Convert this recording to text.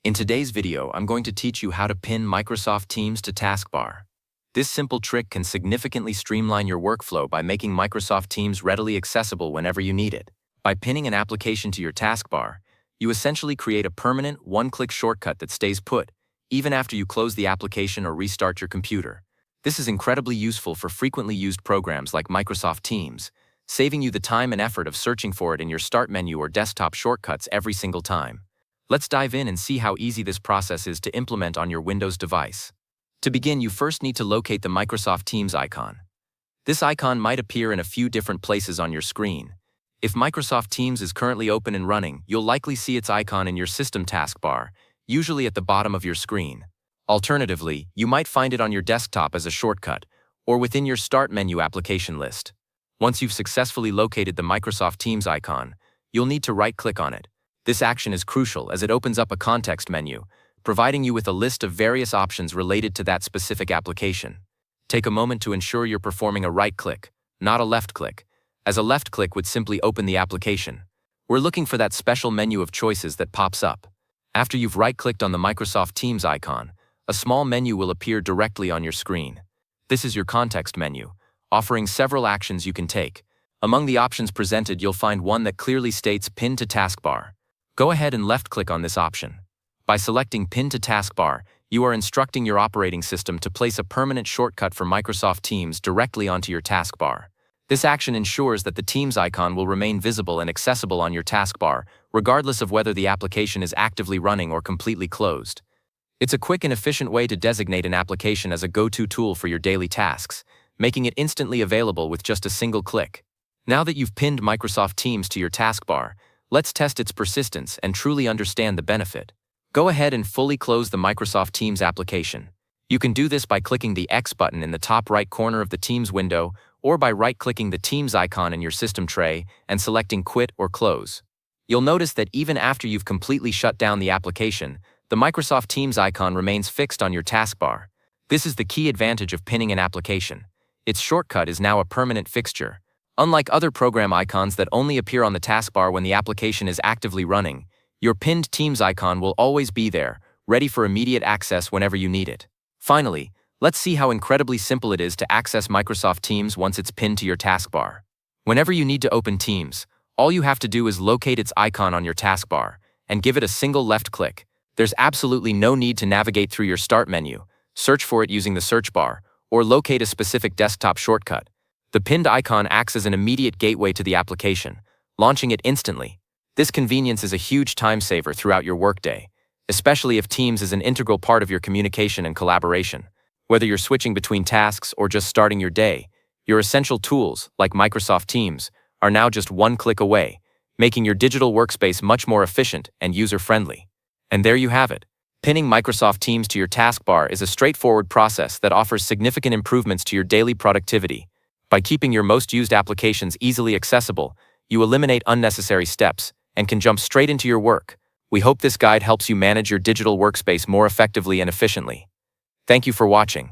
In today's video, I'm going to teach you how to pin Microsoft Teams to Taskbar. This simple trick can significantly streamline your workflow by making Microsoft Teams readily accessible whenever you need it. By pinning an application to your taskbar, you essentially create a permanent, one-click shortcut that stays put, even after you close the application or restart your computer. This is incredibly useful for frequently used programs like Microsoft Teams, saving you the time and effort of searching for it in your Start menu or desktop shortcuts every single time. Let's dive in and see how easy this process is to implement on your Windows device. To begin, you first need to locate the Microsoft Teams icon. This icon might appear in a few different places on your screen. If Microsoft Teams is currently open and running, you'll likely see its icon in your system taskbar, usually at the bottom of your screen. Alternatively, you might find it on your desktop as a shortcut, or within your Start menu application list. Once you've successfully located the Microsoft Teams icon, you'll need to right-click on it. This action is crucial as it opens up a context menu, providing you with a list of various options related to that specific application. Take a moment to ensure you're performing a right-click, not a left-click, as a left-click would simply open the application. We're looking for that special menu of choices that pops up. After you've right-clicked on the Microsoft Teams icon, a small menu will appear directly on your screen. This is your context menu, offering several actions you can take. Among the options presented, you'll find one that clearly states Pin to Taskbar. Go ahead and left-click on this option. By selecting Pin to Taskbar, you are instructing your operating system to place a permanent shortcut for Microsoft Teams directly onto your taskbar. This action ensures that the Teams icon will remain visible and accessible on your taskbar, regardless of whether the application is actively running or completely closed. It's a quick and efficient way to designate an application as a go-to tool for your daily tasks, making it instantly available with just a single click. Now that you've pinned Microsoft Teams to your taskbar, let's test its persistence and truly understand the benefit. Go ahead and fully close the Microsoft Teams application. You can do this by clicking the X button in the top right corner of the Teams window, or by right-clicking the Teams icon in your system tray and selecting Quit or Close. You'll notice that even after you've completely shut down the application, the Microsoft Teams icon remains fixed on your taskbar. This is the key advantage of pinning an application. Its shortcut is now a permanent fixture. Unlike other program icons that only appear on the taskbar when the application is actively running, your pinned Teams icon will always be there, ready for immediate access whenever you need it. Finally, let's see how incredibly simple it is to access Microsoft Teams once it's pinned to your taskbar. Whenever you need to open Teams, all you have to do is locate its icon on your taskbar and give it a single left click. There's absolutely no need to navigate through your Start menu, search for it using the search bar, or locate a specific desktop shortcut. The pinned icon acts as an immediate gateway to the application, launching it instantly. This convenience is a huge time saver throughout your workday, especially if Teams is an integral part of your communication and collaboration. Whether you're switching between tasks or just starting your day, your essential tools, like Microsoft Teams, are now just one click away, making your digital workspace much more efficient and user-friendly. And there you have it. Pinning Microsoft Teams to your taskbar is a straightforward process that offers significant improvements to your daily productivity. By keeping your most used applications easily accessible, you eliminate unnecessary steps and can jump straight into your work. We hope this guide helps you manage your digital workspace more effectively and efficiently. Thank you for watching.